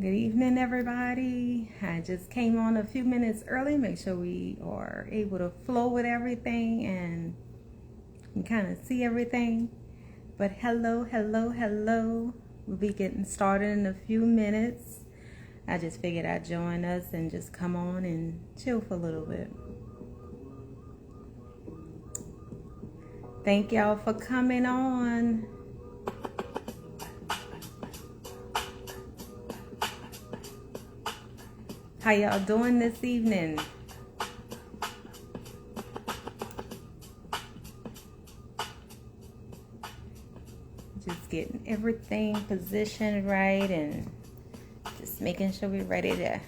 Good evening, everybody. I just came on a few minutes early. Make sure we are able to flow with everything and kind of see everything. But hello. We'll be getting started in a few minutes. I just figured I'd join us and just come on and chill for a little bit. Thank y'all for coming on. How y'all doing this evening? Just getting everything positioned right and just making sure we're ready to,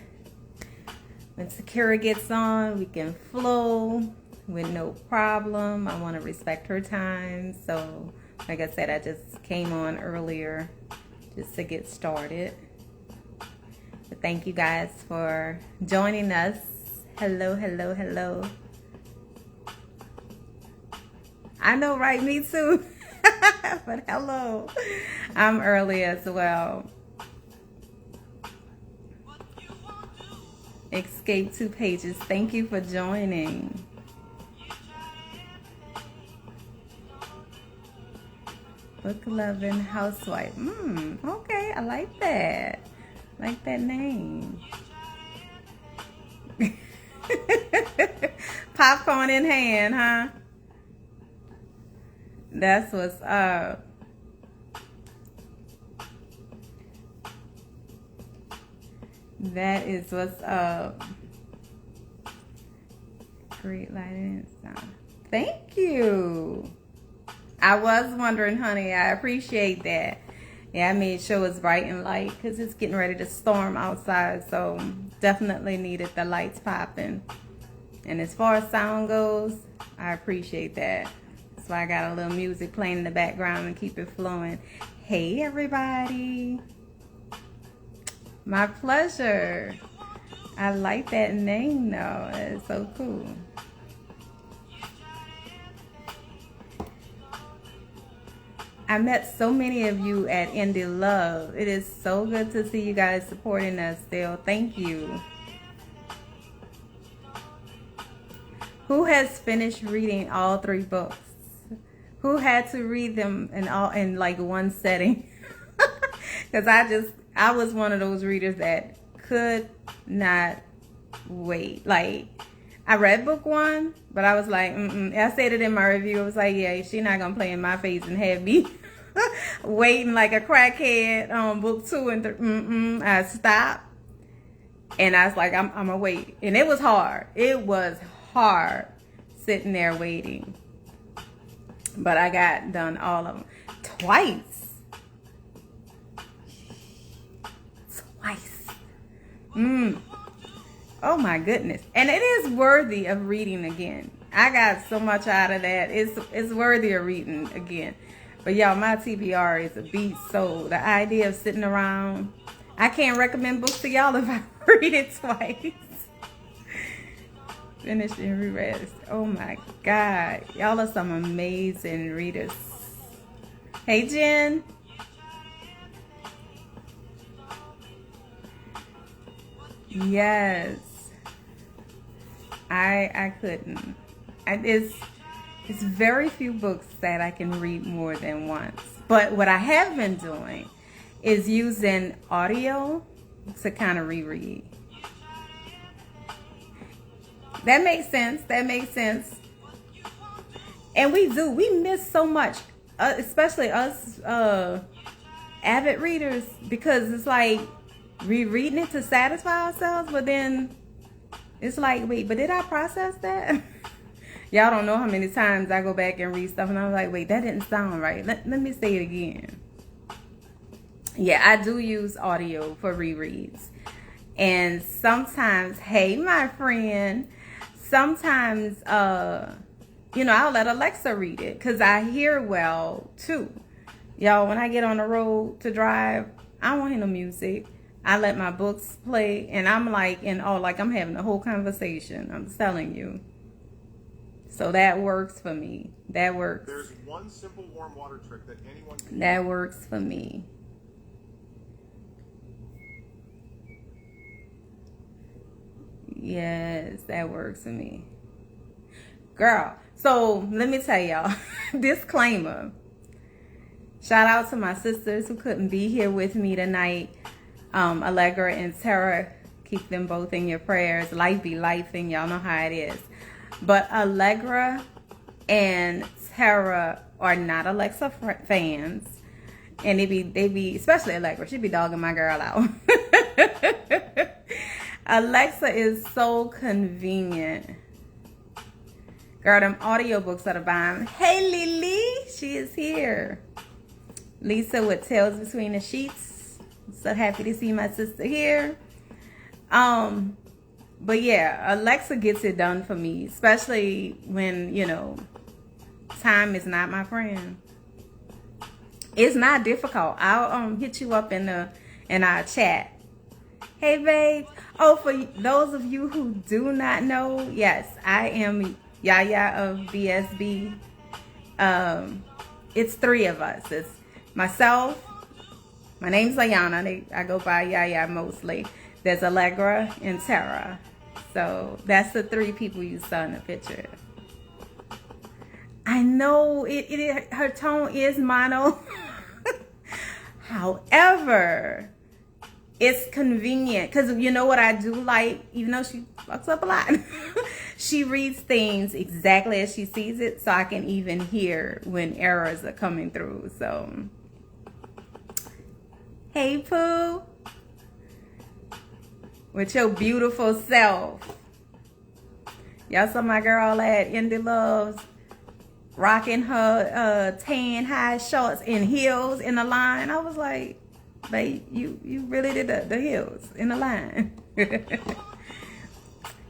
when Takerra gets on, we can flow with no problem. I want to respect her time. So, like I said, I just came on earlier just to get started. But thank you guys for joining us. Hello. I know, right? Me too. But hello. I'm early as well. Escape 2 pages. Thank you for joining. Book loving housewife. Okay, I like that. Like that name. Popcorn in hand, huh? That's what's up. That is what's up. Great lighting and sound. Thank you. I was wondering, honey. I appreciate that. Yeah, I made sure it's bright and light because it's getting ready to storm outside. So definitely needed the lights popping. And as far as sound goes, I appreciate that. So I got a little music playing in the background and keep it flowing. Hey, everybody. My pleasure. I like that name, though. It's so cool. I met so many of you at Indie Love. It is so good to see you guys supporting us still. Thank you. Who has finished reading all 3 books? Who had to read them in like one setting? Because I was one of those readers that could not wait. Like, I read book 1, but I was like, I said it in my review. I was like, yeah, she's not going to play in my face and have me waiting like a crackhead on book 2 and I stopped. And I was like, I'm going to wait. And it was hard. It was hard sitting there waiting. But I got done all of them. Twice. Oh my goodness. And it is worthy of reading again. I got so much out of that. It's worthy of reading again. But y'all, my TBR is a beast. So the idea of sitting around, I can't recommend books to y'all if I read it twice. Finished and reread. Oh my God. Y'all are some amazing readers. Hey, Jen. Yes. I couldn't. It's very few books that I can read more than once. But what I have been doing is using audio to kind of reread. That makes sense. And we miss so much, especially us avid readers, because it's like rereading it to satisfy ourselves, but then it's like, wait, but did I process that? Y'all don't know how many times I go back and read stuff and I'm like, wait, that didn't sound right. Let me say it again. Yeah, I do use audio for rereads. And sometimes, hey, my friend, sometimes, I'll let Alexa read it because I hear well, too. Y'all, when I get on the road to drive, I don't want to hear no music. I let my books play, and I'm like I'm having a whole conversation. I'm telling you. So that works for me. That works. There's one simple warm water trick that anyone can That works for me. Yes, that works for me. Girl, so let me tell y'all, disclaimer. Shout out to my sisters who couldn't be here with me tonight. Allegra and Tara, keep them both in your prayers. Life be life, and y'all know how it is. But Allegra and Tara are not Alexa fans. And they be, especially Allegra, she be dogging my girl out. Alexa is so convenient. Girl, them audiobooks are the bomb. Hey, Lily, she is here. Lisa with Tales Between the Sheets. So happy to see my sister here. But yeah, Alexa gets it done for me, especially when, you know, time is not my friend. It's not difficult. I'll hit you up in our chat. Hey, babe. Oh, for those of you who do not know, yes, I am Yaya of BSB. It's three of us. It's myself. My name's Ayana. I go by Yaya mostly. There's Allegra and Tara. So that's the three people you saw in the picture. I know her tone is mono. However, it's convenient because you know what I do like, even though she fucks up a lot. She reads things exactly as she sees it, so I can even hear when errors are coming through. So, hey, Pooh, with your beautiful self. Y'all saw my girl at Indie Loves rocking her tan high shorts and heels in the line. I was like, babe, you really did the heels in the line.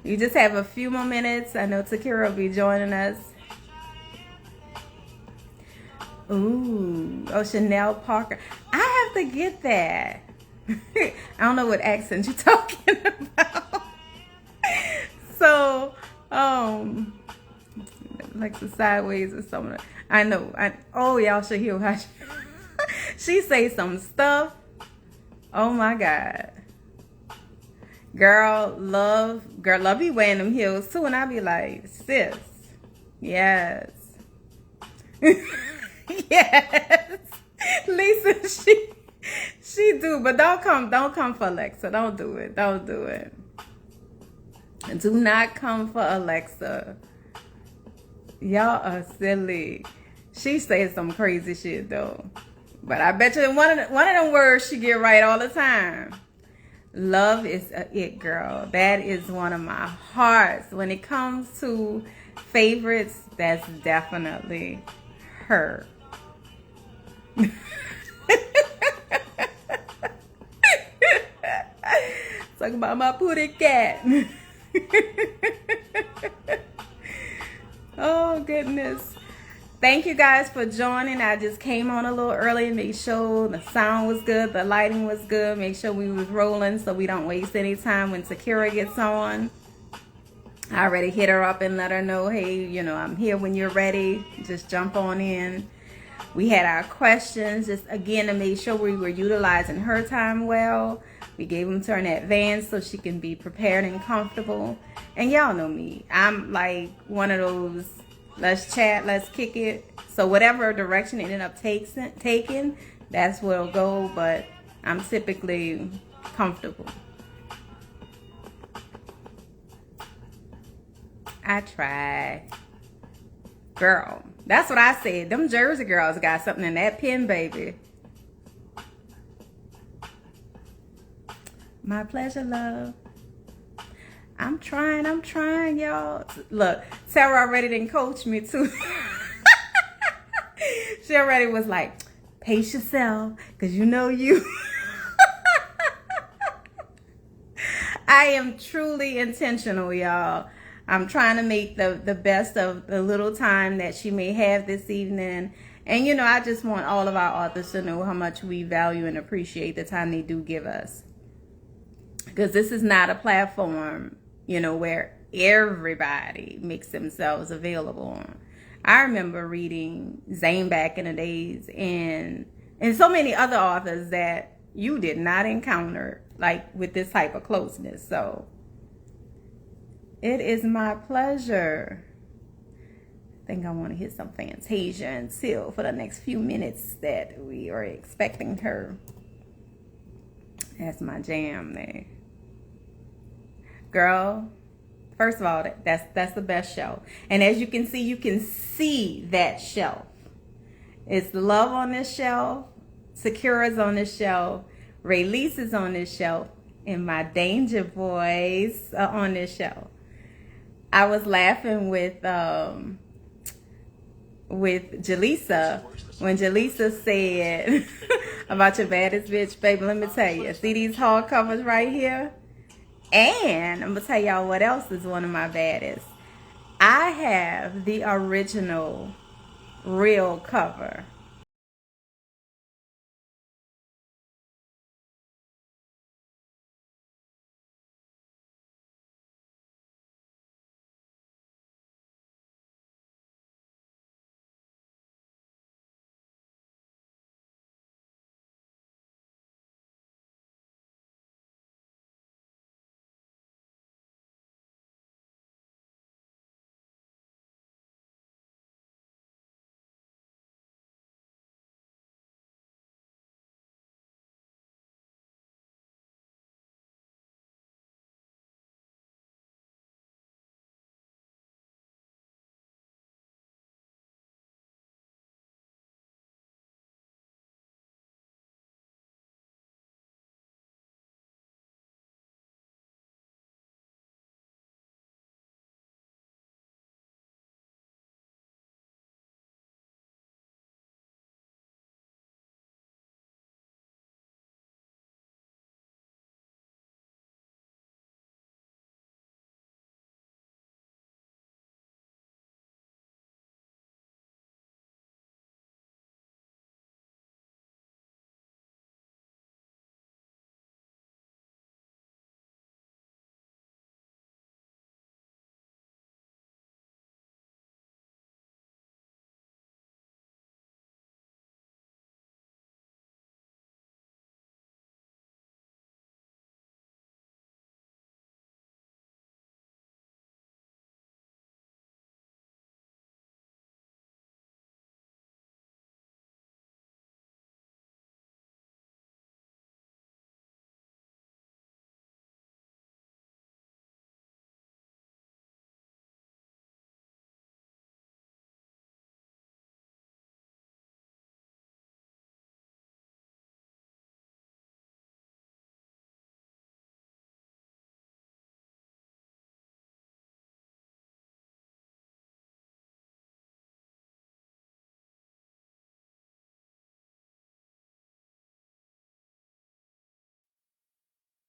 You just have a few more minutes. I know Takerra will be joining us. Ooh, oh, Chanel Parker. I have to get that. I don't know what accent you're talking about. So, like the sideways or something. I know. Oh, y'all should hear how she say some stuff. Oh my God. Girl, love be wearing them heels too, and I be like, sis, yes. Yes. Lisa, she do, but don't come for Alexa. Don't do it. Do not come for Alexa. Y'all are silly. She says some crazy shit though. But I bet you one of them words she get right all the time. Love is it, girl. That is one of my hearts. When it comes to favorites, that's definitely her. Talk about my pooty cat. Oh, goodness. Thank you guys for joining. I just came on a little early and made sure the sound was good, the lighting was good, make sure we was rolling so we don't waste any time when Takerra gets on. I already hit her up and let her know, hey, you know, I'm here when you're ready. Just jump on in. We had our questions, just again to make sure we were utilizing her time well. We gave them to her in advance so she can be prepared and comfortable. And y'all know me. I'm like one of those, let's chat, let's kick it. So whatever direction it ended up taking, that's where it'll go. But I'm typically comfortable. I try. Girl, that's what I said. Them Jersey girls got something in that pen, baby. My pleasure, love. I'm trying, y'all. Look, Sarah already didn't coach me, too. She already was like, pace yourself, because you know you. I am truly intentional, y'all. I'm trying to make the best of the little time that she may have this evening. And, you know, I just want all of our authors to know how much we value and appreciate the time they do give us. Because this is not a platform, you know, where everybody makes themselves available on. I remember reading Zane back in the days and so many other authors that you did not encounter, like, with this type of closeness. So, It is my pleasure. I think I want to hit some Fantasia and chill for the next few minutes that we are expecting her. That's my jam there. Girl, first of all, that's the best show. And as you can see that shelf. It's Love on this shelf, Sakura's on this shelf, Release is on this shelf, and my Danger Boys are on this shelf. I was laughing with Jaleesa when Jaleesa said about your baddest bitch, baby. Let me tell you, see these hardcovers right here? And I'm gonna tell y'all what else is one of my baddest. I have the original real cover.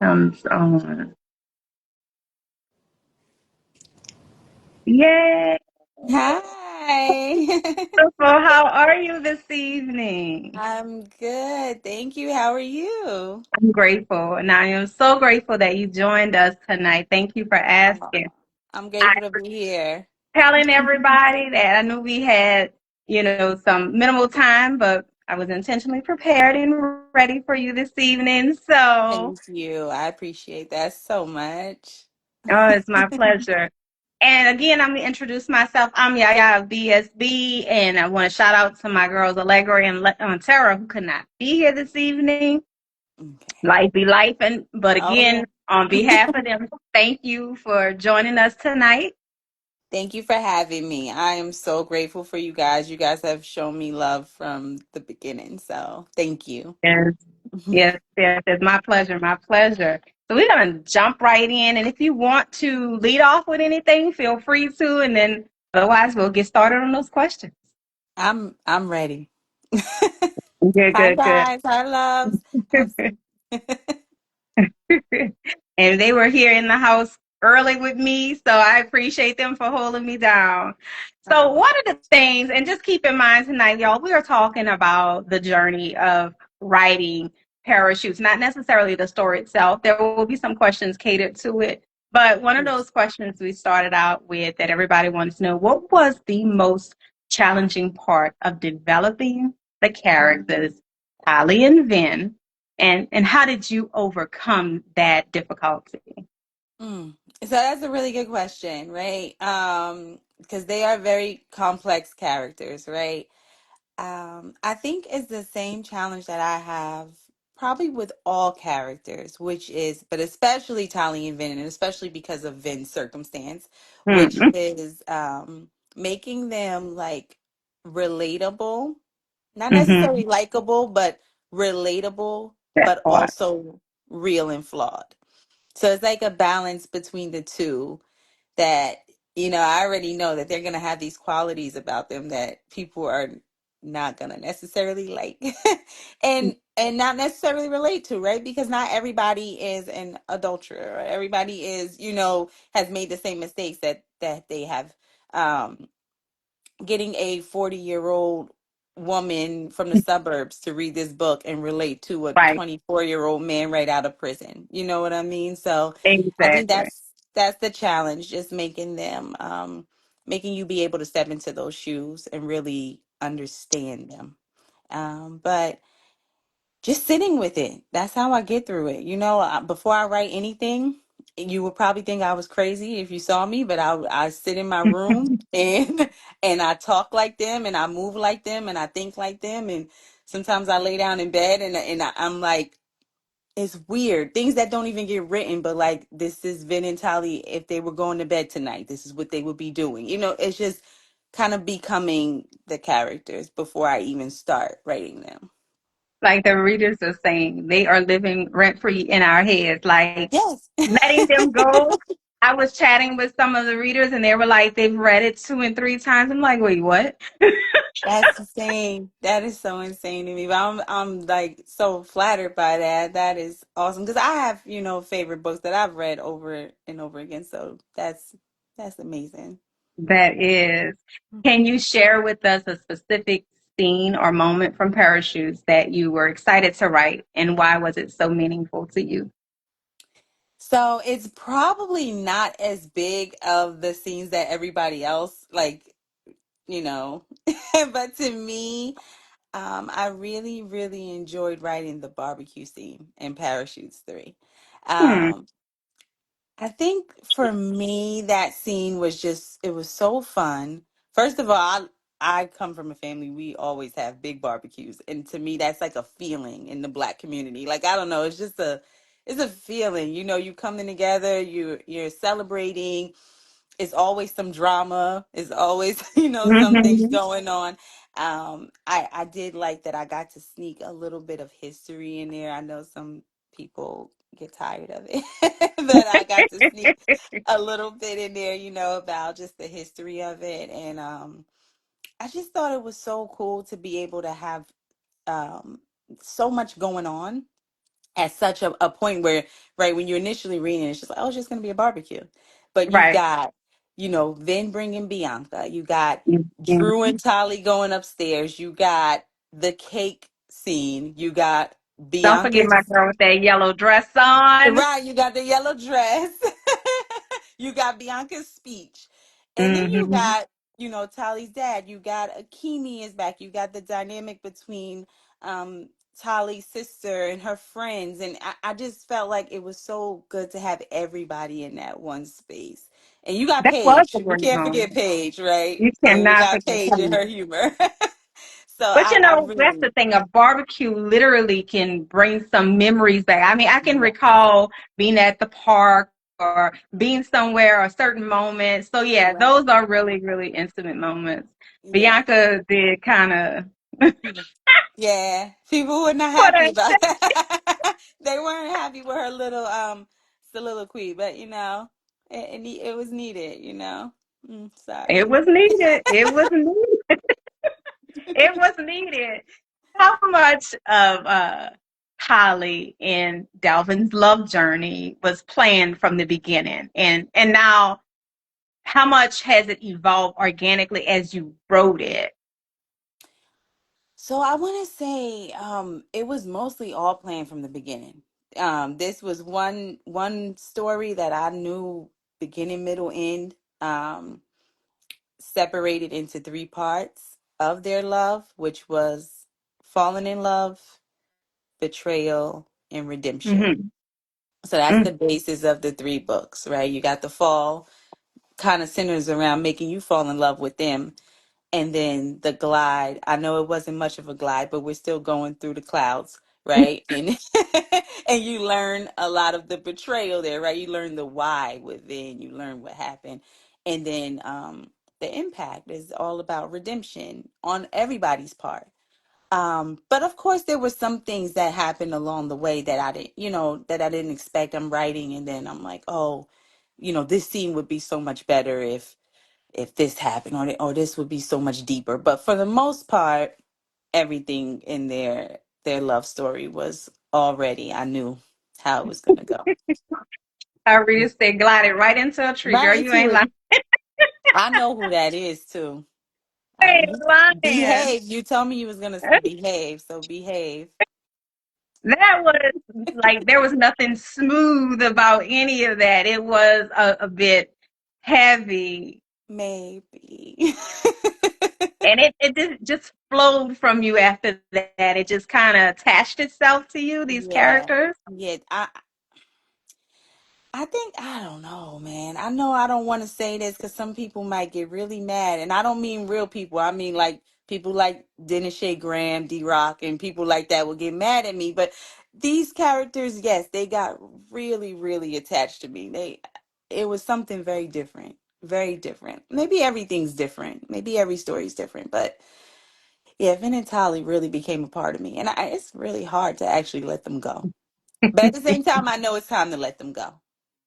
On. Yay! Hi. Beautiful. How are you this evening? I'm good. Thank you. How are you? I'm grateful, and I am so grateful that you joined us tonight. Thank you for Oh, asking. I'm I'm grateful to be here. telling everybody that I knew we had, some minimal time, but I was intentionally prepared and ready for you this evening. So, Thank you. I appreciate that so much. oh, it's my pleasure. And again, I'm going to introduce myself. I'm Yaya of BSB, and I want to shout out to my girls, Allegra and Tara, who could not be here this evening. Okay. Life be life. But Oh, again, on behalf of them, thank you for joining us tonight. thank you for having me. I am so grateful for you guys. You guys have shown me love from the beginning. So thank you. Yes, yes, yes. It's my pleasure, my pleasure. So we're going to jump right in. And if you want to lead off with anything, feel free to. And then otherwise, we'll get started on those questions. I'm ready. Good, Hi good, good. guys. Hi loves. And they were here in the house early with me, so I appreciate them for holding me down. So, Oh, one of the things, and just keep in mind tonight, y'all, we are talking about the journey of writing parachutes, not necessarily the story itself. There will be some questions catered to it. But one of yes. those questions we started out with that everybody wants to know, what was the most challenging part of developing the characters, Tali and Vin, and how did you overcome that difficulty? So that's a really good question, right? Because they are very complex characters, right? I think it's the same challenge that I have probably with all characters, which is, but especially Tali and Vin, and especially because of Vin's circumstance, which Mm-hmm. is making them like relatable, not Mm-hmm. necessarily likable, but relatable, That but part. also real and flawed. So it's like a balance between the two that, I already know that they're going to have these qualities about them that people are not going to necessarily like and not necessarily relate to, right? Because not everybody is an adulterer, or everybody is, has made the same mistakes that they have. um Getting a 40-year-old woman from the suburbs to read this book and relate to a Right. 24-year-old man right out of prison. You know what I mean? So I think Exactly. that's the challenge, just making them making you be able to step into those shoes and really understand them. But just sitting with it. That's how I get through it. Before I write anything, you would probably think I was crazy if you saw me, but I sit in my room and and I talk like them and I move like them and I think like them, and sometimes I lay down in bed I'm like, it's weird. Things that don't even get written, but like, this is Vin and Tali if they were going to bed tonight. This is what they would be doing. It's just kind of becoming the characters before I even start writing them. Like the readers are saying, they are living rent free in our heads, like Yes. letting them go. I was chatting with some of the readers and they were like, they've read it 2 and 3 times. I'm like, wait, what? That's insane. That is so insane to me. But I'm like so flattered by that. That is awesome because I have, favorite books that I've read over and over again. So that's amazing. That is. Can you share with us a specific scene or moment from Parachutes that you were excited to write, and why was it so meaningful to you? So it's probably not as big of the scenes that everybody else like, you know. But to me, I really, really enjoyed writing the barbecue scene in Parachutes 3. Hmm. Um, I think for me, that scene was just, it was so fun. First of all, I come from a family, we always have big barbecues. And to me, that's like a feeling in the Black community. Like, I don't know, it's a feeling. You coming together, you're celebrating. It's always some drama. It's always, something Mhm. going on. I did like that I got to sneak a little bit of history in there. I know some people get tired of it, but I got to sneak a little bit in there, about just the history of it. And I just thought it was so cool to be able to have um, so much going on at such a point where, right, when you're initially reading, it's just like, oh, it's just going to be a barbecue. But you've Right. got, Vin bringing Bianca. You got Mhm. Drew and Tolly going upstairs. You got the cake scene. You got Don't forget Bianca's. my girl with that yellow dress on. Right, you got the yellow dress. You got Bianca's speech. And then you Hmm. got, Tali's dad. You got Akimi is back. You got the dynamic between Tali's sister and her friends. And I just felt like it was so good to have everybody in that one space. And you got That was a Paige. We great can't forget moment. Paige, right? You So we cannot got forget Paige and Paige. her humor. So But I that's really, the thing. A barbecue literally can bring some memories back. I mean, I can yeah, recall being at the park or being somewhere or certain moments. So yeah, right. those are really, really intimate moments. Yeah. Bianca did kind of Yeah, people were not put happy a, about that. They weren't happy with her little soliloquy, but it was needed. it Sorry. was needed. It was needed. It was needed. How much of Holly and Dalvin's love journey was planned from the beginning, and now how much has it evolved organically as you wrote it? So I want to say it was mostly all planned from the beginning. This was one story that I knew beginning, middle, end, separated into three parts of their love, which was falling in love, betrayal, and redemption. Hmm. So that's Mm. the basis of the three books, right? You got the fall, kind of centers around making you fall in love with them. And then the glide, I know it wasn't much of a glide, but we're still going through the clouds, right? And and you learn a lot of the betrayal there, right? You learn the why within, you learn what happened. And then the impact is all about redemption on everybody's part. But of course there were some things that happened along the way that I didn't, that I didn't expect. I'm writing and then I'm like, oh, this scene would be so much better if this happened, or this would be so much deeper. But for the most part, everything in their love story was already, I knew how it was gonna go. I really said glided right into a tree, girl. Right You into ain't it. lying. I know who that is too. Ain't lying. Behave. You told me you was gonna behave, so behave. That was like there was nothing smooth about any of that. It was a bit heavy, Maybe. and it just flowed from you after that. It just kind of attached itself to you, these Yeah. characters. Yeah. I think, I don't know, man. I know I don't want to say this because some people might get really mad. And I don't mean real people. I mean like people like Dennis Shea Graham, D Rock, and people like that will get mad at me. But these characters, yes, they got really, really attached to me. It was something very different. Very different. Maybe everything's different. Maybe every story's different. But yeah, Vin and Tali really became a part of me. And it's really hard to actually let them go. But at the same time, I know it's time to let them go.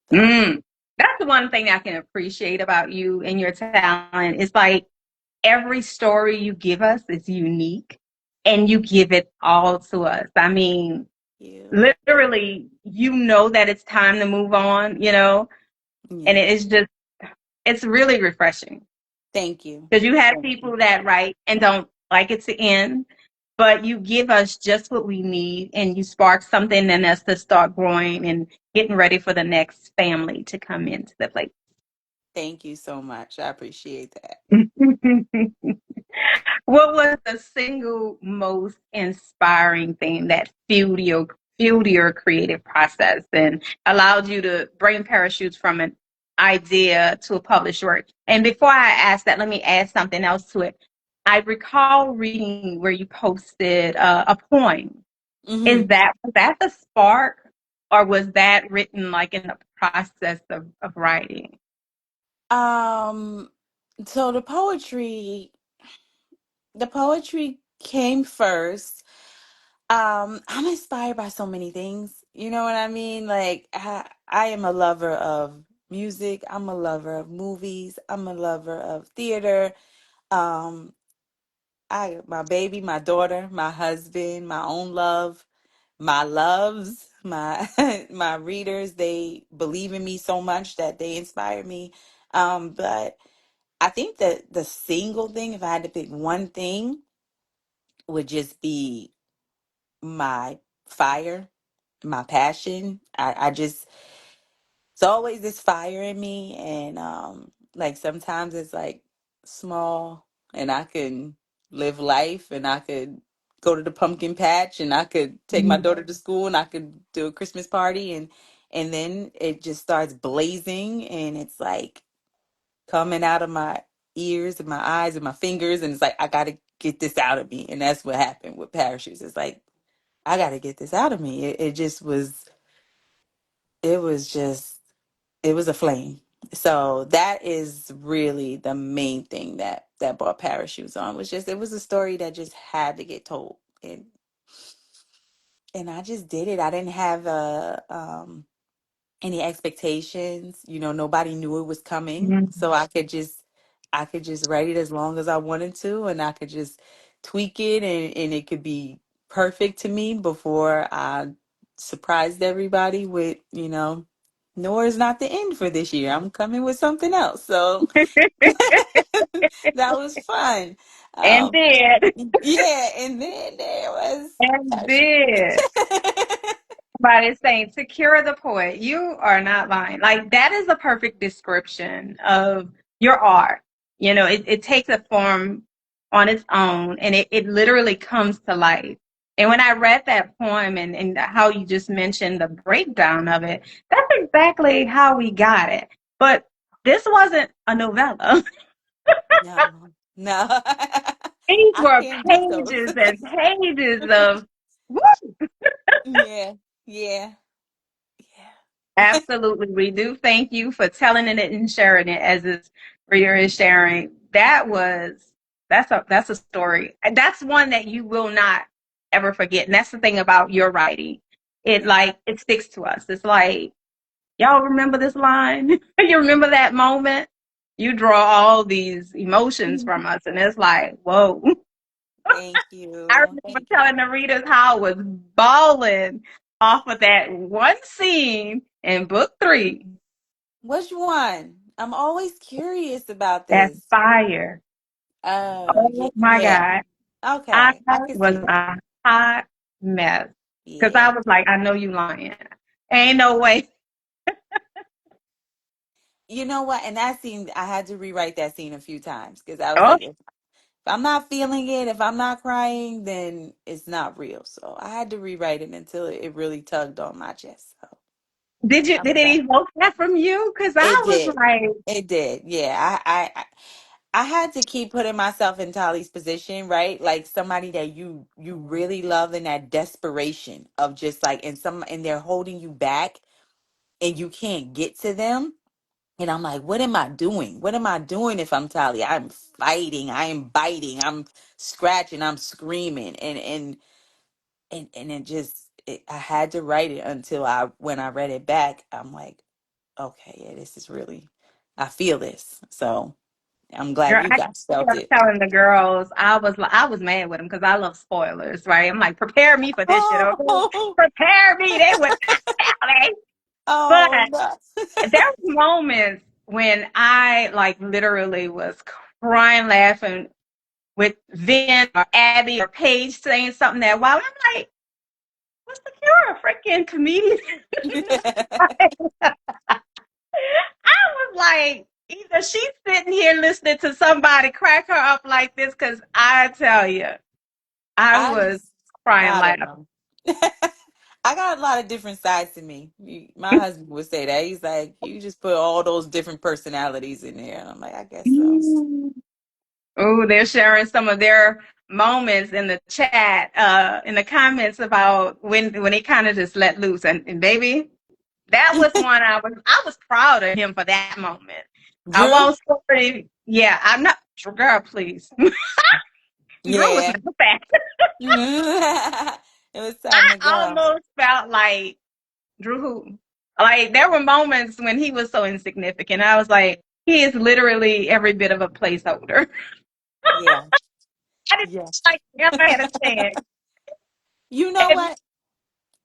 So. Mm. That's the one thing I can appreciate about you and your talent. It's like every story you give us is unique and you give it all to us. I mean, You. literally, you know that it's time to move on, and Yeah. it is just, it's really refreshing Thank you. because you have Thank you. people that write and don't like it to end, but you give us just what we need and you spark something in us to start growing and getting ready for the next family to come into the place. Thank you so much. I appreciate that. What was the single most inspiring thing that fueled your creative process and allowed you to bring parachutes from an idea to a published work? And before I ask that, let me add something else to it. I recall reading where you posted a poem. Is Hmm. that the spark, or was that written like in the process of writing? Um, so the poetry came first. I'm inspired by so many things. You know what I mean? Like I am a lover of music. I'm a lover of movies. I'm a lover of theater. Um, my baby, my daughter, my husband, my own love, my loves, my my readers, they believe in me so much that they inspire me. But I think that the single thing, if I had to pick one thing, would just be my fire, my passion. I just, it's always this fire in me, and like sometimes it's like small, and I can live life, and I could go to the pumpkin patch, and I could take my daughter to school, and I could do a Christmas party, and then it just starts blazing, and it's like coming out of my ears and my eyes and my fingers, and it's like I gotta get this out of me. And that's what happened with parachutes. It's like I gotta get this out of me. It just was, it was just, it was a flame. So that is really the main thing that brought parachutes on, was just, it was a story that just had to get told. And I just did it. I didn't have any expectations. Nobody knew it was coming. So I could just write it as long as I wanted to, and I could just tweak it, and it could be perfect to me before I surprised everybody with, nor is not the end for this year. I'm coming with something else. So that was fun. And Um, did. yeah, and then there was And did. Somebody saying, Takira the poet, you are not lying. Like, that is a perfect description of your art. It takes a form on its own and it literally comes to life. And when I read that poem and how you just mentioned the breakdown of it, that's exactly how we got it. But this wasn't a novella. No, no. These I were can't beat those. pages and pages of woo. Yeah, yeah, yeah. Absolutely. We do thank you for telling it and sharing it as this reader is sharing. That's a story. And that's one that you will not ever forget. And that's the thing about your writing. Yeah. It sticks to us. It's like, y'all remember this line? You remember that moment? You draw all these emotions from us, and it's like, whoa. Thank I you. remember Thank you. telling the readers how I was bawling off of that one scene in book three. Which one? I'm always curious about That this. fire. Oh, Oh my yeah. God. I Okay, I can was see that. a hot mess. Because I Yeah. was like, I know you lying. Ain't no way. You know what? And that scene, I had to rewrite that scene a few times because I was Oh, like, if I'm not feeling it, if I'm not crying, then it's not real. So I had to rewrite it until it really tugged on my chest. So I'm did it glad. evoke that from you? Because It I was did. like, It did. Yeah. I had to keep putting myself in Tali's position, right? Like somebody that you really love in that desperation of just like and they're holding you back and you can't get to them. And I'm like, what am I doing? What am I doing if I'm Tali? I'm fighting, I am biting, I'm scratching, I'm screaming. And I had to write it until I when I read it back, I'm like, okay, yeah, this is really I feel this. So I'm glad girl, you I guys felt kept it. telling the girls, I was mad with them because I love spoilers, right? I'm like, prepare me for this shit, okay? Oh, Prepare me. They would tell me. But oh no. there were moments when I like literally was crying, laughing with Vin or Abby or Paige saying something that while I'm like, what's the cure? A freaking comedian. I was like, either she's sitting here listening to somebody crack her up like this, because I tell you, I I was just, crying I don't laughing. know. I got a lot of different sides to me. My husband would say that. He's like, you just put all those different personalities in there. And I'm like, I guess so. Oh, they're sharing some of their moments in the chat, in the comments about when he kind of just let loose. And baby, that was one I was proud of him for that moment. I Drew? won't say, yeah, I'm not girl, please. Drew was Yeah. not fast. It was time to I go. almost felt like Drew who? Like there were moments when he was so insignificant. I was like, he is literally every bit of a placeholder. Yeah. I didn't Yeah. like him. I had a chance. You know And, what?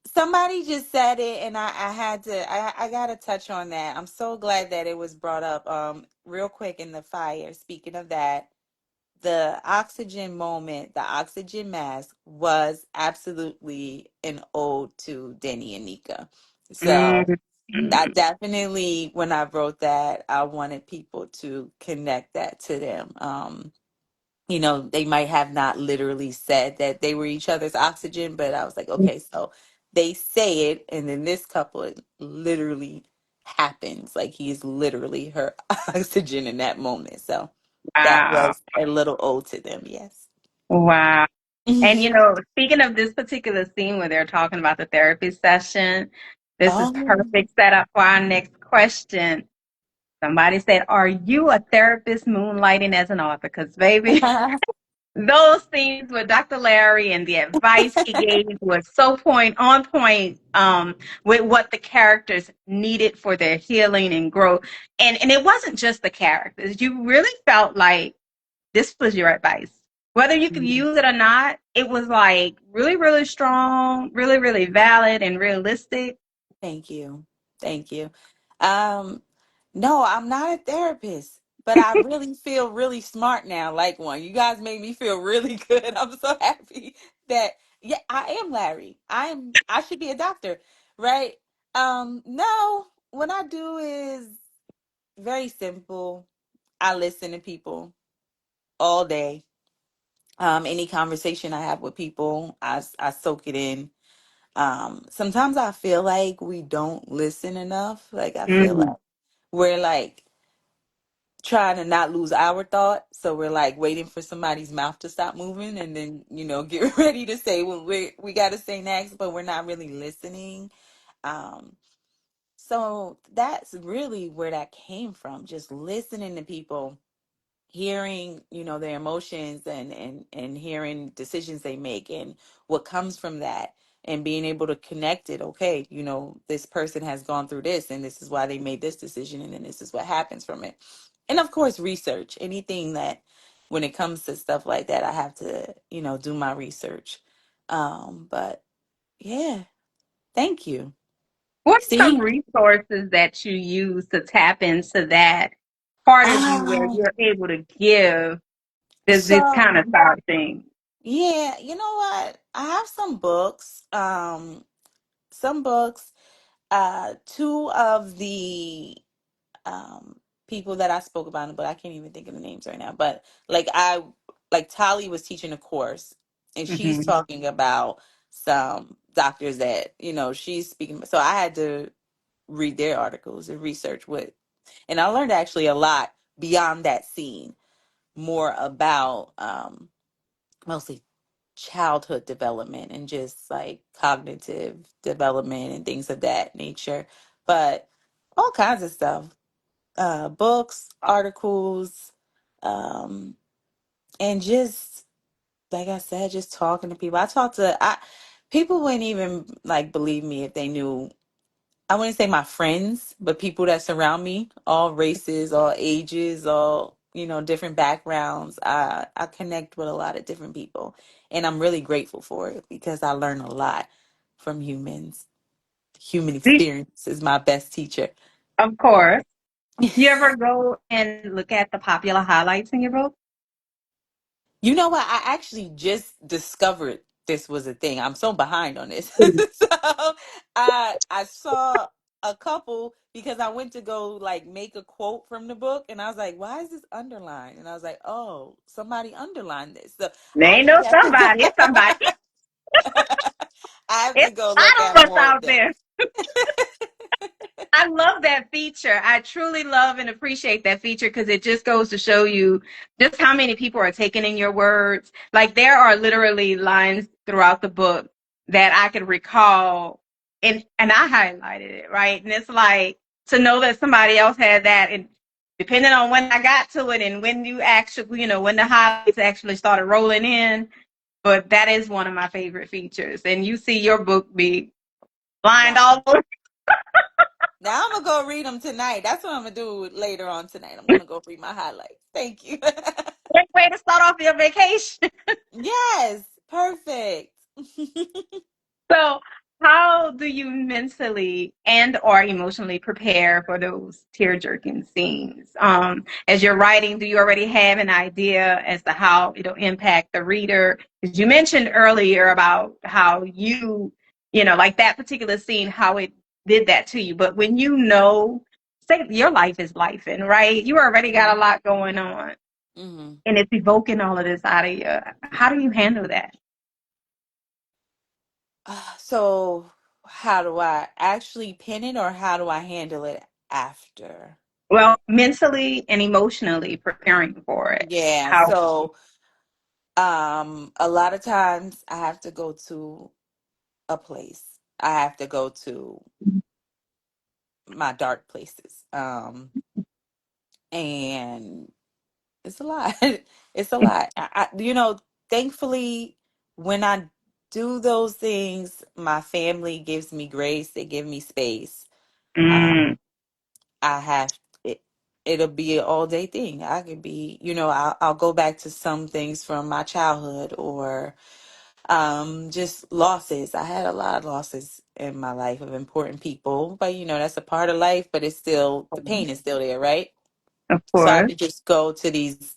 Somebody just said it, and I had to. I got to touch on that. I'm so glad that it was brought up. Real quick in the fire. Speaking of that, the oxygen moment, the oxygen mask was absolutely an ode to Denny and Nika. So I mm, definitely, when I wrote that, I wanted people to connect that to them. They might have not literally said that they were each other's oxygen, but I was like, okay, so they say it, and then this couple, it literally happens. Like he's literally her oxygen in that moment. So that wow. was a little ode to them, yes. Wow. And speaking of this particular scene where they're talking about the therapy session, this is Oh. perfect setup for our next question. Somebody said, "Are you a therapist moonlighting as an author?" Because, baby, those scenes with Dr. Larry and the advice he gave was so on point with what the characters needed for their healing and growth. And it wasn't just the characters. You really felt like this was your advice. Whether you could use it or not, it was like really, really strong, really, really valid and realistic. Thank you. Thank you. Um, no, I'm not a therapist, but I really feel really smart now, like one. You guys made me feel really good. I'm so happy that yeah, I am Larry. I should be a doctor, right? No, what I do is very simple. I listen to people all day Any conversation I have with people, I soak it in. Sometimes I feel like we don't listen enough. Like I feel Mm. like we're like trying to not lose our thought. So we're like waiting for somebody's mouth to stop moving and then, get ready to say what we got to say next, but we're not really listening. Um, so that's really where that came from, just listening to people, hearing their emotions and hearing decisions they make and what comes from that, and being able to connect it. Okay, this person has gone through this and this is why they made this decision, and then this is what happens from it. And of course, research anything that, when it comes to stuff like that, I have to do my research. But yeah, thank you. What are some See. resources that you use to tap into that part of you where um you're able to give this kind of so side thing? yeah, you know what, I have some books. Two of the people that I spoke about in the book, I can't even think of the names right now, but like Tali was teaching a course, and she's Hmm. talking about some doctors that she's speaking. So I had to read their articles and research and I learned actually a lot beyond that scene, more about mostly childhood development and just like cognitive development and things of that nature. But all kinds of stuff, books, articles, um, and just like I said, just talking to people. People wouldn't even like believe me if they knew. I wouldn't say my friends, but people that surround me, all races, all ages, all different backgrounds. I connect with a lot of different people, and I'm really grateful for it because I learn a lot from humans. Human experience is my best teacher. Of course. You ever go and look at the popular highlights in your book? You know what? I actually just discovered this was a thing. I'm so behind on this. Mm. So I saw a couple because I went to go like make a quote from the book, and I was like, why is this underlined? And I was like, oh, somebody underlined this. So There I ain't no actually have to somebody. It's somebody. I have to It's go a look lot at of us more of out them. there. I love that feature. I truly love and appreciate that feature because it just goes to show you just how many people are taking in your words. Like there are literally lines throughout the book that I could recall and I highlighted it, right? And it's like to know that somebody else had that and depending on when I got to it and when you actually, when the highlights actually started rolling in. But that is one of my favorite features. And you see your book be lined Wow. all over. Now I'm gonna go read them tonight. That's what I'm gonna do later on tonight. I'm gonna go read my highlights. Thank you. Great way to start off your vacation. Yes, perfect. So, how do you mentally and or emotionally prepare for those tear-jerking scenes? As you're writing, do you already have an idea as to how it'll impact the reader? Because you mentioned earlier about how like that particular scene, how it did that to you. But when say your life is life, and right, you already got a lot going on, Hmm. and it's evoking all of this out of you. How do you handle that? So, how do I actually pin it, or how do I handle it after? Well, mentally and emotionally preparing for it. Yeah. How? So, a lot of times I have to go to a place. I have to go to my dark places. And it's a lot. It's a lot. Thankfully, when I do those things, my family gives me grace. They give me space. Mm, Um, I have it. It'll be an all day thing. I could be, I'll go back to some things from my childhood, or just losses. I had a lot of losses in my life of important people, but that's a part of life. But it's still, the pain is still there, right? of So I course. could just go to these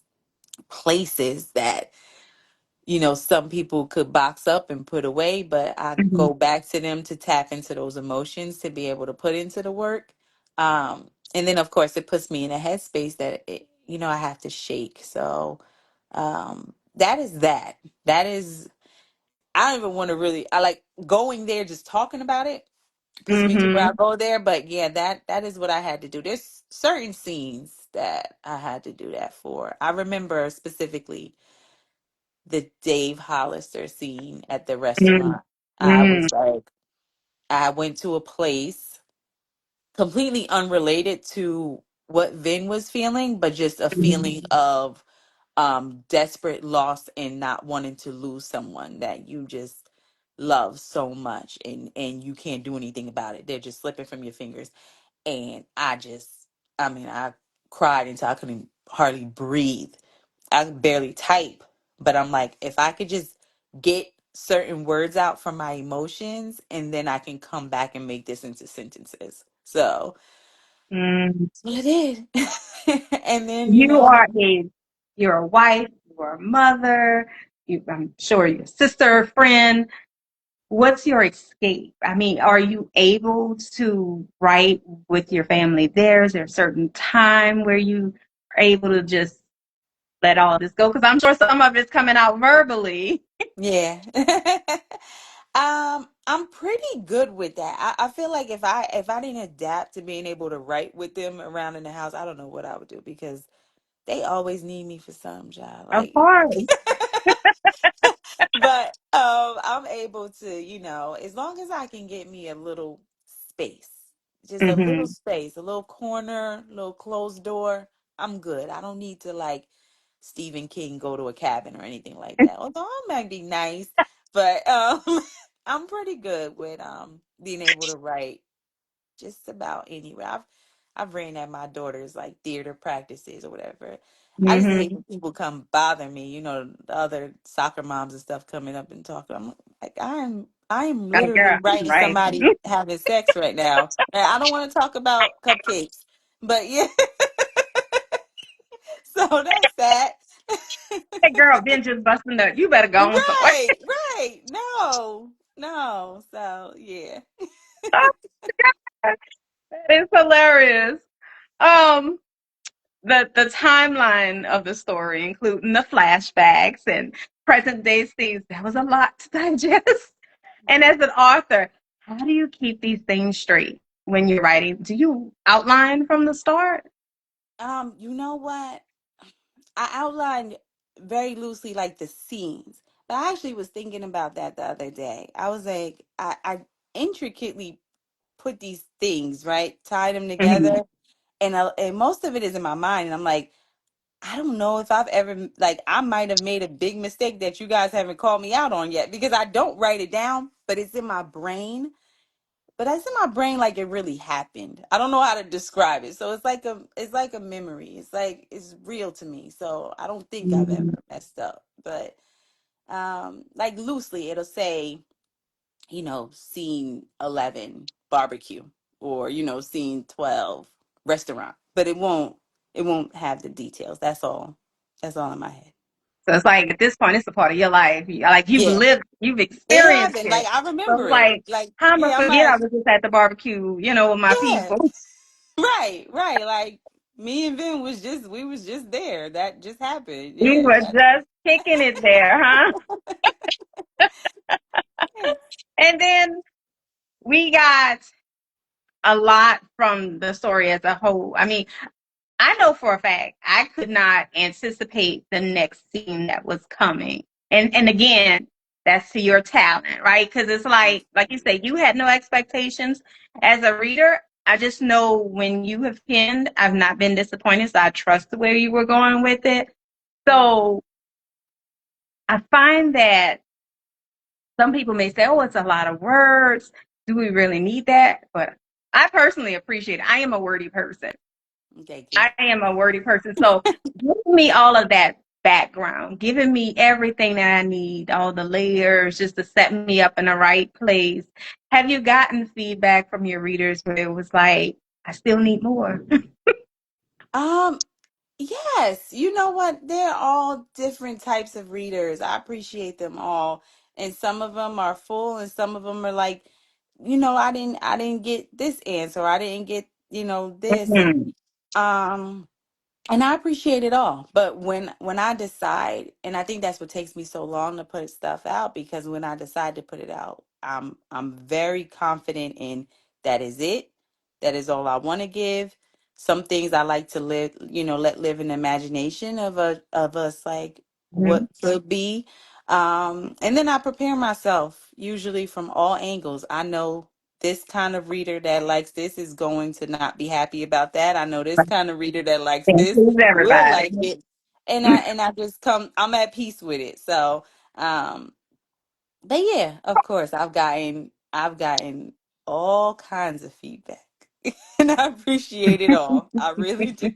places that some people could box up and put away, but I Mhm. go back to them to tap into those emotions to be able to put into the work. And then, of course, it puts me in a headspace that I have to shake. So that is that. That is, I don't even want to really, I like going there, just talking about it puts me to where I Mm-hmm. go there. But yeah, that is what I had to do. There's certain scenes that I had to do that for. I remember specifically the Dave Hollister scene at the restaurant. I Mm-hmm. was like, I went to a place completely unrelated to what Vin was feeling, but just a feeling of desperate loss and not wanting to lose someone that you just love so much, and you can't do anything about it. They're just slipping from your fingers. And I mean, I cried until I couldn't hardly breathe. I could barely type, but I'm like, if I could just get certain words out from my emotions, and then I can come back and make this into sentences. So Mm-hmm. that's what I did. And then, You are you're a wife, you're a mother, I'm sure you're a sister, friend. What's your escape? I mean, are you able to write with your family there? Is there a certain time where you are able to just let all this go? Because I'm sure some of it's coming out verbally. yeah. I'm pretty good with that. I feel like if I didn't adapt to being able to write with them around in the house, I don't know what I would do, because they always need me for some job. Of Like, course. but I'm able to, as long as I can get me a little space, just a little Hmm. space, a little corner, little closed door, I'm good. I don't need to like Stephen King go to a cabin or anything like that. Although I might be nice, but I'm pretty good with being able to write just about anywhere. I've ran at my daughter's like theater practices or whatever. I just hate Hmm. when people come bother me, the other soccer moms and stuff coming up and talking. I'm like, I am Got a literally girl, writing right? somebody having sex right now. And I don't want to talk about cupcakes. But yeah, so that's that. Hey, girl, Ben just busting up. You better go on somewhere. Right, right. No, no. So yeah. That is hilarious. Um, the timeline of the story, including the flashbacks and present day scenes, that was a lot to digest. And as an author, how do you keep these things straight when you're writing? Do you outline from the start? You know what? I outlined very loosely like the scenes, but I actually was thinking about that the other day. I was like, I intricately put these things, right, tied them Hmm. together, and most of it is in my mind, and I'm like, I don't know if I've ever, like, I might have made a big mistake that you guys haven't called me out on yet, because I don't write it down, but it's in my brain. But it's in my brain like it really happened. I don't know how to describe it. So it's like a memory. It's like it's real to me. So I don't think I've ever messed up. But like loosely it'll say, scene 11 barbecue, or scene 12 restaurant. But it won't have the details. That's all. That's all in my head. So it's like at this point, it's a part of your life. Like you've Yeah. lived, you've It experienced happened. Like it. I So remember it's it. like, Like, how am I yeah, I'm forget I like, was just at the barbecue, with my yeah. people. Right, right. Like me and Vin we was just there. That just happened. We Yeah. were just kicking it there, huh? And then we got a lot from the story as a whole. I mean, I know for a fact I could not anticipate the next scene that was coming. And again, that's to your talent, right? Because it's like you say, you had no expectations as a reader. I just know when you have pinned, I've not been disappointed. So I trust where you were going with it. Mhm. So I find that some people may say, oh, it's a lot of words. Do we really need that? But I personally appreciate it. I am a wordy person. Thank you. I am a wordy person. So giving me all of that background, giving me everything that I need, all the layers, just to set me up in the right place. Have you gotten feedback from your readers where it was like, I still need more? Um, yes. You know what? They're all different types of readers. I appreciate them all. And some of them are full, and some of them are like, I didn't get this answer. Or I didn't get, this. Mhm. Um, And I appreciate it all. But when I decide, and I think that's what takes me so long to put stuff out, because when I decide to put it out, I'm very confident in that is it. That is all I want to give. Some things I like to live, let live in the imagination of us, like what Mhm. could be. And then I prepare myself usually from all angles. I know this kind of reader that likes this is going to not be happy about that. I know this kind of reader that likes this Includes will everybody. like it. And I just I'm at peace with it. So um but yeah, of course I've gotten all kinds of feedback. And I appreciate it all. I really do.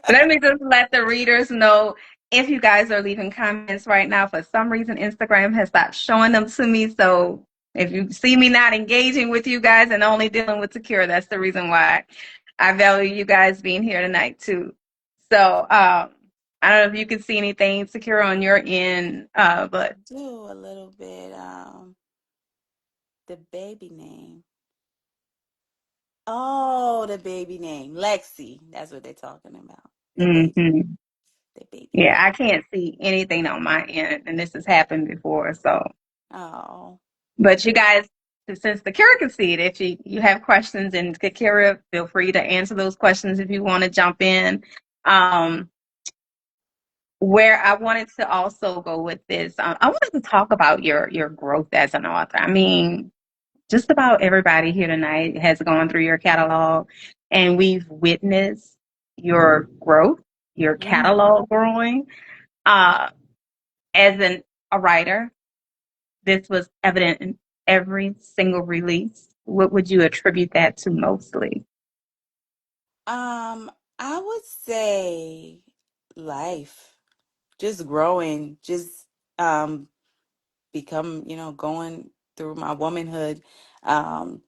Let me just let the readers know, if you guys are leaving comments right now, for some reason, Instagram has stopped showing them to me. So if you see me not engaging with you guys and only dealing with Takerra, that's the reason why. I value you guys being here tonight too. So I don't know if you can see anything, Takerra, on your end, but Do a little bit the baby name. Oh, the baby name. Lexi. That's what they're talking about. The baby. mhm. The baby Yeah, I name. can't see anything on my end, and this has happened before. So, Oh. but you guys, since the Kira can see it, if you have questions, and Kira, feel free to answer those questions if you want to jump in. Um, where I wanted to also go with this, I wanted to talk about your growth as an author. I mean, just about everybody here tonight has gone through your catalog, and we've witnessed your growth, your Mm-hmm. catalog growing. Uh, as a writer, this was evident in every single release. What would you attribute that to mostly? I would say life, just growing, just um going through my womanhood. Um,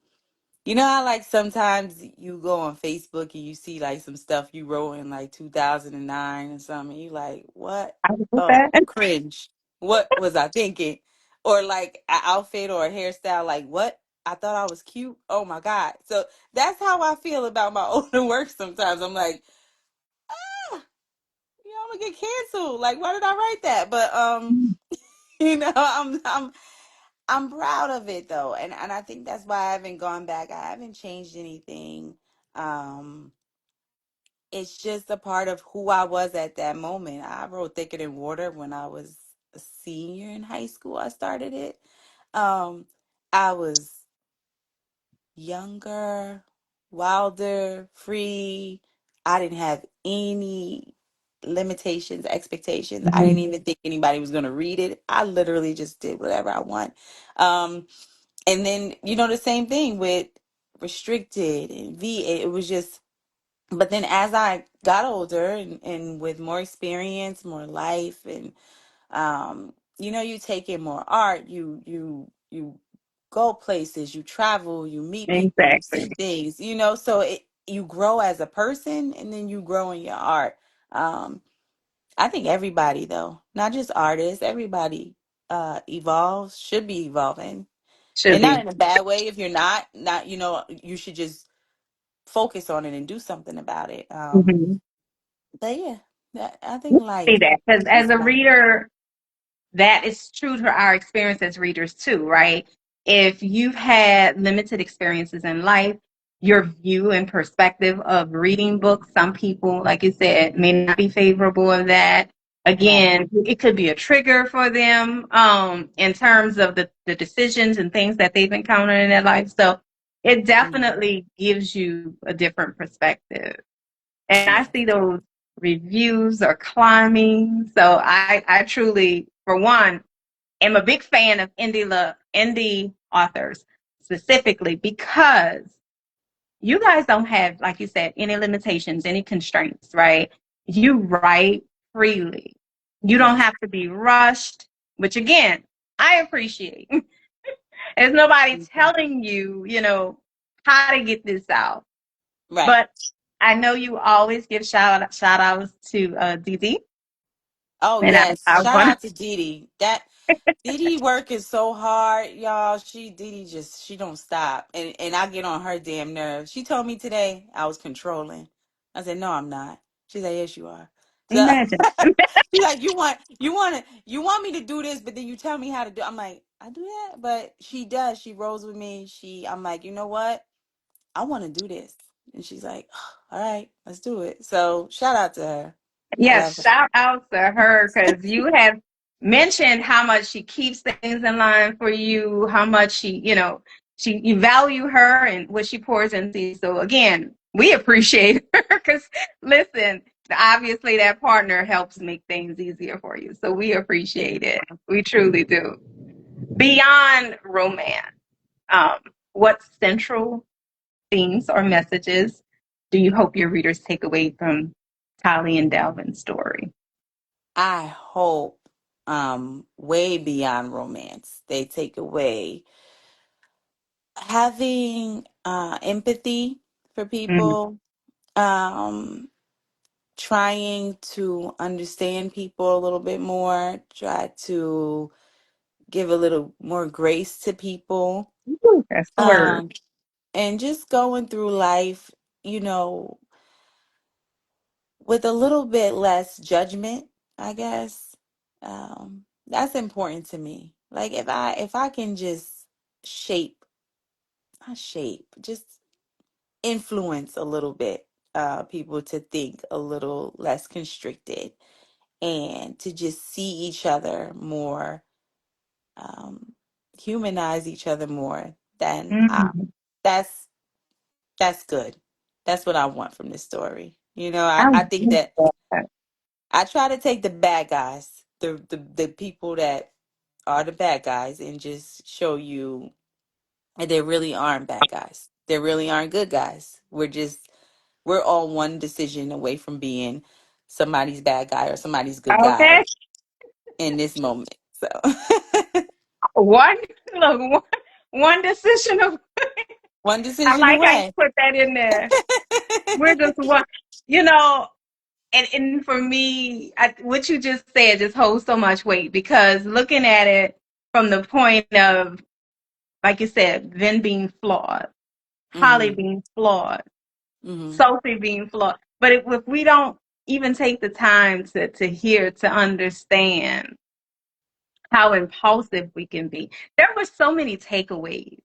I like sometimes you go on Facebook and you see like some stuff you wrote in like 2009 or something. You like, what? I would put Oh, that. cringe. What was I thinking? Or like an outfit or a hairstyle, like what? I thought I was cute. Oh my God. So that's how I feel about my older work sometimes. I'm like, ah, I'm gonna get canceled. Like, why did I write that? But I'm proud of it though, and I think that's why I haven't gone back. I haven't changed anything. Um, it's just a part of who I was at that moment. I wrote Thicker Than Water when I was a senior in high school. I started it. Um, I was younger, wilder, free. I didn't have any limitations, expectations. I didn't Mhm. even think anybody was going to read it. I literally just did whatever I want. Um, and then, the same thing with restricted and V. It was just, but then as I got older and with more experience, more life, and you take in more art, you go places, you travel, you meet people, you see Exactly. things, so you grow as a person and then you grow in your art. um I think everybody though, not just artists, everybody evolves, should be evolving, Should and not be. in a bad way. If you're not, you should just focus on it and do something about it. Mhm. But yeah, I think See life, that, because as just a life. reader, that is true to our experience as readers too, right? If you've had limited experiences in life, your view and perspective of reading books, some people, like you said, may not be favorable of that. Right. Again, it could be a trigger for them in terms of the decisions and things that they've encountered in their life. So it Mhm. definitely gives you a different perspective. And I Yes. see those reviews are climbing. So I truly, for one, am a big fan of indie authors specifically because you guys don't have, like you said, any limitations, any constraints, right? You write freely. You don't Yes. have to be rushed, which again, I appreciate. There's nobody Mhm. telling you, how to get this out. Right. But I know you always give shout outs to Dee, Oh and yes. I Shout want out to Didi. That Didi working so hard, y'all. Didi just she don't stop. And I get on her damn nerves. She told me today I was controlling. I said, no, I'm not. She's like, yes, you are. So Imagine. she's like, you want me to do this, but then you tell me how to do. I'm like, I do that, but she does. She rolls with me. I'm like, you know what? I want to do this, and she's like, all right, let's do it. So shout out to her. I love Yes, her. shout out to her because you have mentioned how much she keeps things in line for you, how much you value her and what she pours into you. So again, we appreciate her because listen, obviously that partner helps make things easier for you. So we appreciate it. We truly do. Beyond romance, um, what central themes or messages do you hope your readers take away from Tali and Dalvin's story? I hope, way beyond romance, they take away having empathy for Mm, people, trying to understand people a little bit more, try to give a little more grace to people, ooh, that's the word. um, and just going through life, you know, with a little bit less judgment, I guess. That's important to me. Like if I can just shape, not shape, just influence a little bit, people to think a little less constricted and to just see each other more, um, humanize each other more, then Mm, that's that's good. That's what I want from this story. I I think love that that. I try to take the bad guys, the people that are the bad guys, and just show you that there really aren't bad guys. There really aren't good guys. We're all one decision away from being somebody's bad guy or somebody's good guy Okay. in this moment. So One, look, one decision of, one I decision like how you away. put that in there. We're just one, you know, and for me, what you just said just holds so much weight because looking at it from the point of, like you said, Vin being flawed, Holly Mhm. being flawed, Mhm. Sophie being flawed. But if we don't even take the time to hear, to understand how impulsive we can be, there were so many takeaways.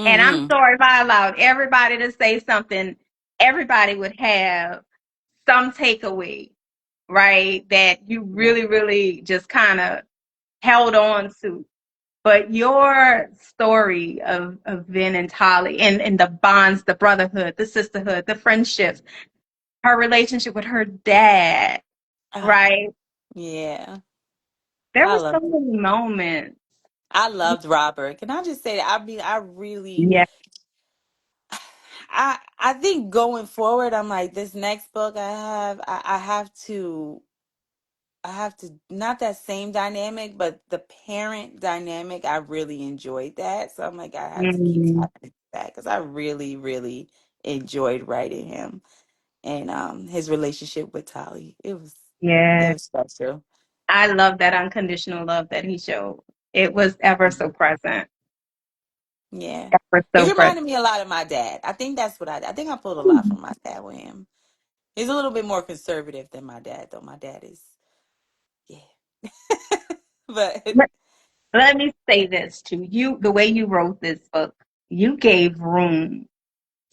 And I'm Mhm. sorry if I allowed everybody to say something, everybody would have some takeaway, right? That you Yeah. really, really just kind of held on to. But your story of Vin and Tali and the bonds, the brotherhood, the sisterhood, the friendships, her relationship with her dad, Ah, right? yeah. There I were so love it. many moments. I loved Robert. Can I just say that? I mean, I really, Yeah. I think going forward, I'm like this next book I have to, not that same dynamic, but the parent dynamic. I really enjoyed that, so I'm like I have to keep Mm, tapping into that because I really, really enjoyed writing him and his relationship with Tali. It yeah. was special. I love that unconditional love that he showed. It was ever so present. Yeah. Ever He so present. reminded me a lot of my dad. I think that's what I think I pulled a lot from my dad with him. He's a little bit more conservative than my dad, though. My dad is, yeah. But Let, let me say this to you. The way you wrote this book, you gave room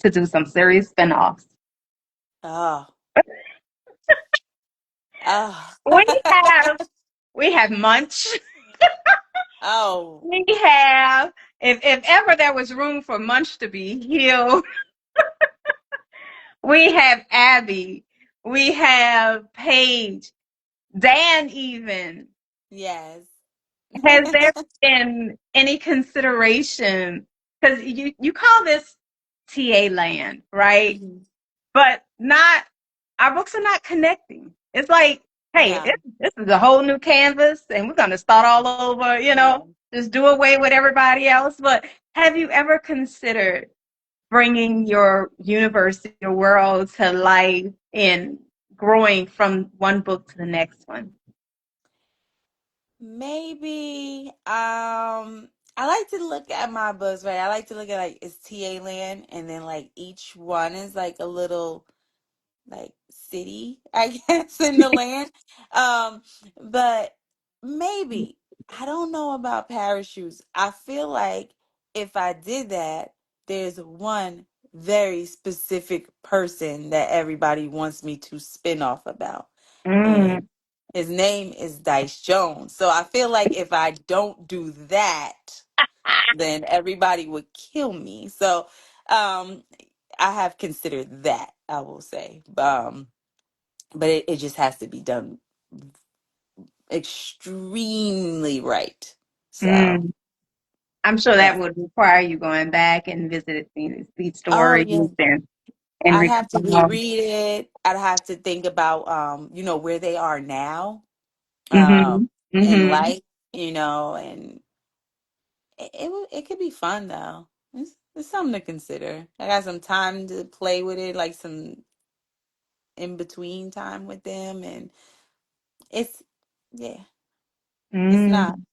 to do some serious spinoffs. oh, oh, We have we have Munch. oh, We have if ever there was room for Munch to be healed, we have Abby. We have Paige. Dan even. yes. Has there been any consideration? Because you call this TA land, right? Mhm. But not our books are not connecting. It's like, hey, No, this is a whole new canvas, and we're going to start all over. yeah. Just do away with everybody else. But have you ever considered bringing your universe, your world to life, and growing from one book to the next one? Maybe I like to look at my books, right? I like to look at like it's TA land and then like each one is like a little like city, I guess, in the land. Um, but maybe I don't know about parachutes. I feel like if I did that, there's one very specific person that everybody wants me to spin off about. Mm, And his name is Dice Jones. So I feel like if I don't do that, then everybody would kill me. So um I have considered that, I will say. But it just has to be done extremely right. So, mm. I'm sure yeah. that would require you going back and visiting these Oh, stories yeah. and I'd have to recall. reread it. I'd have to think about where they are now um Mm-hmm. in Mm-hmm. life, and it could be fun though. It's something to consider. I got some time to play with it, like some in between time with them, and it's yeah, it's not. Mm.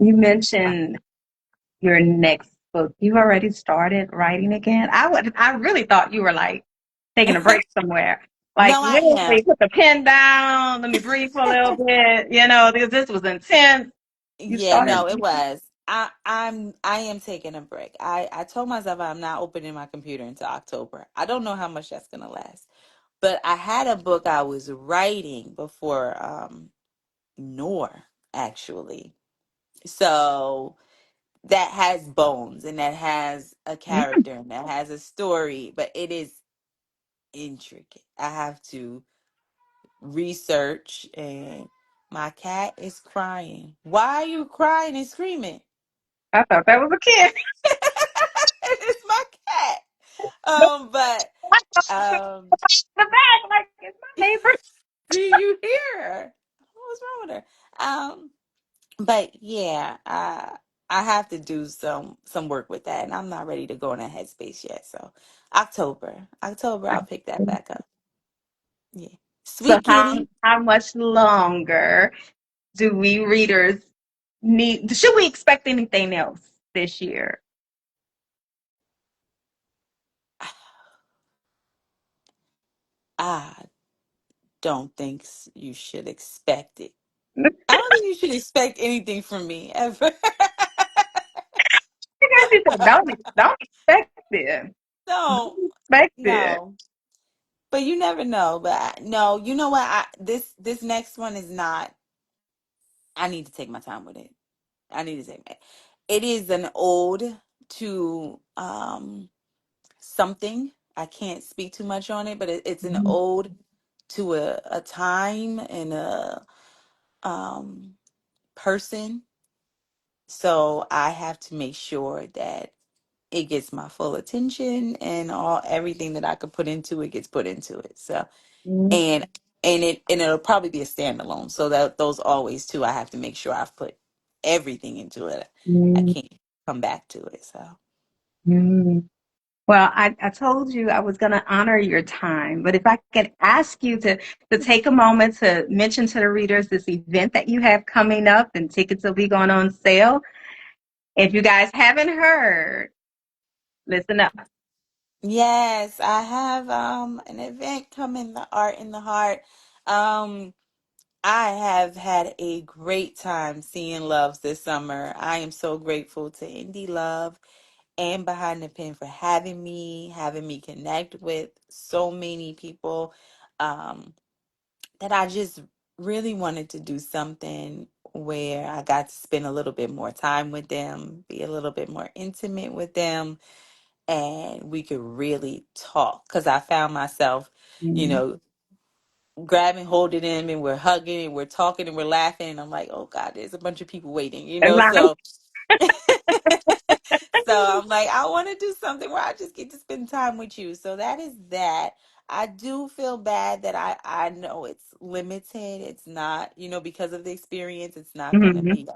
You mentioned your next book. You already started writing again. I really thought you were like taking a break somewhere. Like No, I am. literally put the pen down, let me breathe for a little bit, because this was intense. You Yeah, started. no, it was. I am taking a break. I told myself I'm not opening my computer until October. I don't know how much that's gonna last. But I had a book I was writing before Noor, actually. So that has bones and that has a Mm, character and that has a story, but it is intricate. I have to research, and my cat is crying. Why are you crying and screaming? I thought that was a kid. It's my cat. But I thought it was um the back, like it's my neighbor. do you hear her? What's wrong with her? But yeah, I have to do some work with that, and I'm not ready to go in that headspace yet. So October, I'll pick that back up. Yeah, So sweet how kitty. how much longer do we readers need? Should we expect anything else this year? I don't think you should expect it. Because I don't think you should expect anything from me ever. you said, don't expect it. No, Don't expect it. no. But you never know. But no, you know what? This next one is not. I need to take my time with it. I need to take it. It is an ode to something. I can't speak too much on it, but it's an Mhm. ode to a time and a um person. So I have to make sure that it gets my full attention, and everything that I could put into it gets put into it. So and it'll probably be a standalone. So that those always too, I have to make sure I've put everything into it. I Mhm. can't come back to it. So Mhm. Well, I told you I was going to honor your time, but if I could ask you to take a moment to mention to the readers this event that you have coming up, and tickets will be going on sale. If you guys haven't heard, listen up. yes, I have an event coming, the Art in the Heart. Um I have had a great time seeing Loves this summer. I am so grateful to Indie Love and Behind the Pen for having me connect with so many people um, that I just really wanted to do something where I got to spend a little bit more time with them, be a little bit more intimate with them, and we could really talk. Because I found myself, you Mhm. know, grabbing, holding them, and we're hugging and we're talking and we're laughing. And I'm like, oh God, there's a bunch of people waiting. Line. So so I'm like, I want to do something where I just get to spend time with you. So that is that. I do feel bad that I know it's limited. It's not, because of the experience, it's not going to Mhm. be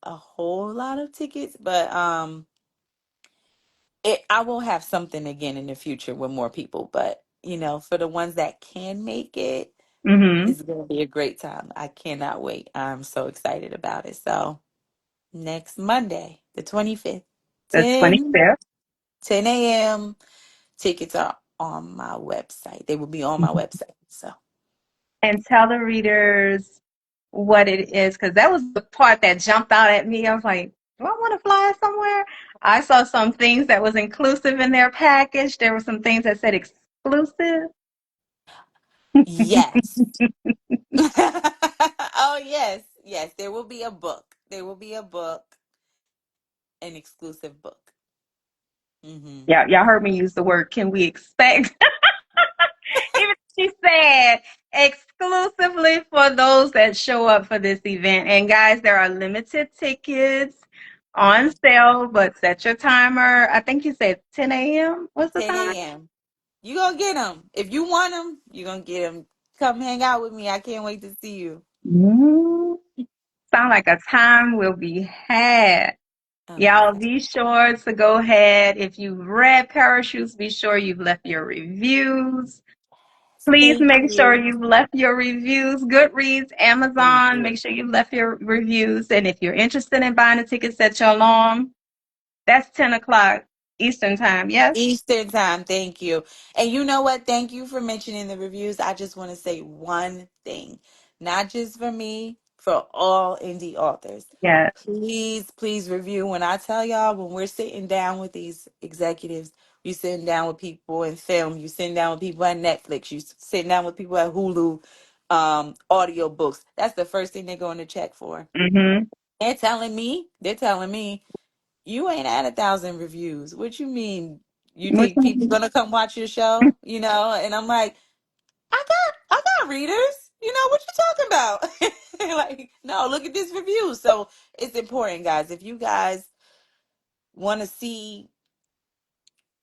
a whole lot of tickets, but I will have something again in the future with more people, but for the ones that can make it, Mhm. it's going to be a great time. I cannot wait. I'm so excited about it. So next Monday, the 25th, The 10 25th. 10 a.m. Tickets are on my website. They will be on my website. So And tell the readers what it is, because that was the part that jumped out at me. I was like, do I want to fly somewhere? I saw some things that was inclusive in their package. There were some things that said exclusive. yes. Oh yes, yes. There will be a book. There will be a book, an exclusive book. Hmm. Yeah, y'all heard me use the word can we expect? Even she said exclusively for those that show up for this event. And guys, there are limited tickets on Yes. sale, but set your timer. I think you said 10 a.m. What's the 10 time? a.m. You gonna get them. If you want them, you gonna get them. Come hang out with me. I can't wait to see you. Mm, sound like a time will be had. Y'all Amazing. be sure to go ahead. If you've read Parachutes, be sure you've left your reviews. Please Thank make sure you. you've left your reviews. Goodreads, Thank Amazon, you. make sure you've left your reviews. And if you're interested in buying a ticket, set your alarm. That's 10 o'clock Eastern time. Yes? Eastern time. Thank you. And you know what? Thank you for mentioning the reviews. I just want to say one thing, not just for me, for all indie authors. Yes. Please, please review. When I tell y'all, when we're sitting down with these executives, you sitting down with people in film, you sitting down with people at Netflix, you sitting down with people at Hulu, audio books. That's the first thing they're going to check for. Mm-hmm. They're telling me, you ain't had 1,000 reviews. What you mean? You What think you people mean? gonna come watch your show? You know? And I'm like, I got readers. You know what you talking about? Like, no, look at this review. So it's important, guys. If you guys want to see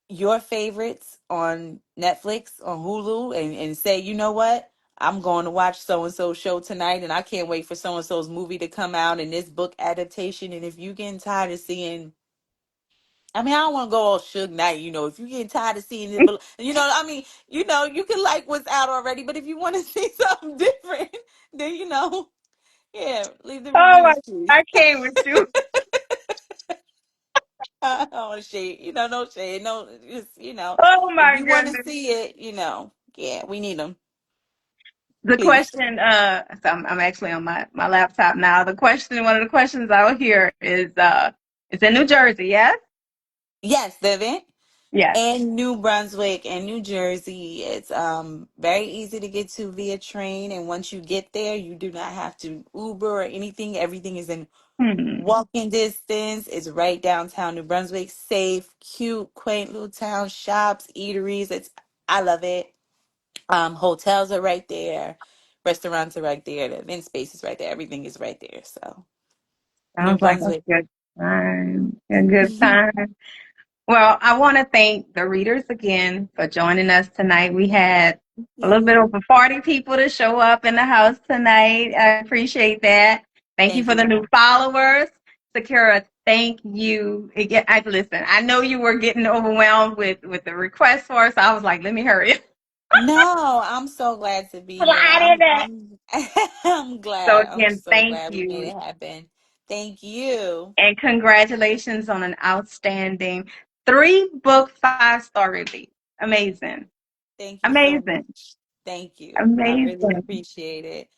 your favorites on Netflix, on Hulu, and say, you know what? I'm going to watch so and so show tonight, and I can't wait for so and so's movie to come out and this book adaptation. And if you getting tired of seeing, I mean, I don't want to go all Suge Knight, if you're getting tired of seeing it, but you can like what's out already, but if you want to see something different, then yeah, leave the Oh my, reviews, please. I came with you. I don't want to shade, no shade, no, just, Oh if my you want to goodness. see it, yeah, we need them, The please. question, so I'm actually on my laptop now. One of the questions I'll hear is, it's in New Jersey, yes? Yes, the event. Yes. And New Brunswick and New Jersey. It's very easy to get to via train, and once you get there, you do not have to Uber or anything. Everything is in Hmm. walking distance. It's right downtown New Brunswick. Safe, cute, quaint little town. Shops, eateries. I love it. Hotels are right there. Restaurants are right there. The event space is right there. Everything is right there. So New Sounds like a Brunswick. good time. A good time. Well, I want to thank the readers again for joining us tonight. We had a little bit You. over 40 people to show up in the house tonight. I appreciate that. Thank you Thank for the you. new followers. Sakura, thank you. Again, listen, I know you were getting overwhelmed with the request for us. So I was like, let me hurry. No, I'm so glad to be here. Slide in there. I'm So glad. I'm again, so thank glad we made you. it happen. Thank you. And congratulations on an outstanding 3-book, 5-star release. Amazing. Thank you so Amazing. much. Thank you. I really Amazing. appreciate it.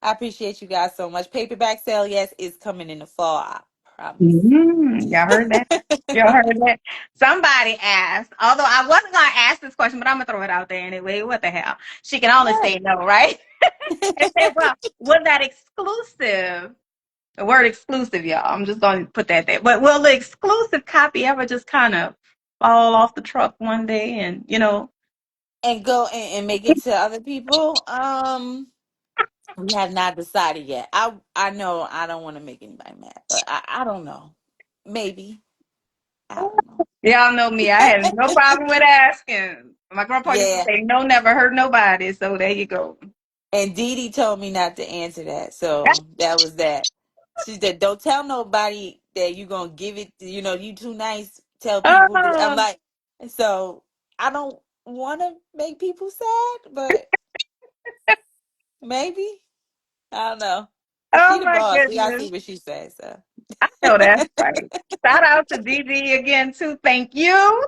I appreciate you guys so much. Paperback sale, yes, is coming in the fall. I promise. Y'all heard that? Y'all heard that? Somebody asked, although I wasn't going to ask this question, but I'm going to throw it out there anyway. What the hell? She can only What? say no, right? And say, well, was that exclusive? The word exclusive, y'all. I'm just going to put that there. But will the exclusive copy ever just kind of fall off the truck one day and, And go and make it to other people. We have not decided yet. I know I don't want to make anybody mad, but I don't know. Maybe. I don't know. y'all know me. I have no problem with asking. My grandpa used to Yeah. say, no, never hurt nobody. So there you go. And Dee Dee told me not to answer that. So that was that. She said, don't tell nobody that you're going to give it, you too nice. Tell people. I'm Oh, like, so I don't want to make people sad, but maybe. I don't know. She oh the my boss. We got to goodness. see what she says. So. I know that's right. Shout out to DD again, too. Thank you.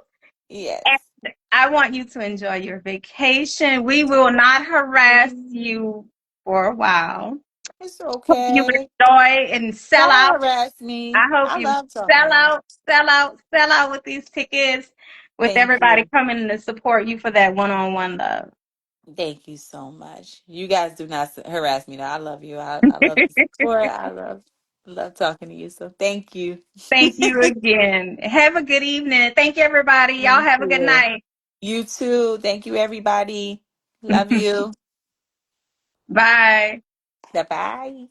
Yes. I want you to enjoy your vacation. We will not harass you for a while. It's Hope you okay. enjoy and sell Don't out. harass I me. hope I you love talking sell to you. out, sell out, sell out with these tickets, with Thank everybody you. coming to support you for that one-on-one love. Thank you so much. You guys do not harass me. Though. I love you. I love the support. I love talking to you. So thank you. Thank you again. Have a good evening. Thank you, everybody. Y'all Thank have a good you. night. You too. Thank you, everybody. Love you. Bye. Bye bye.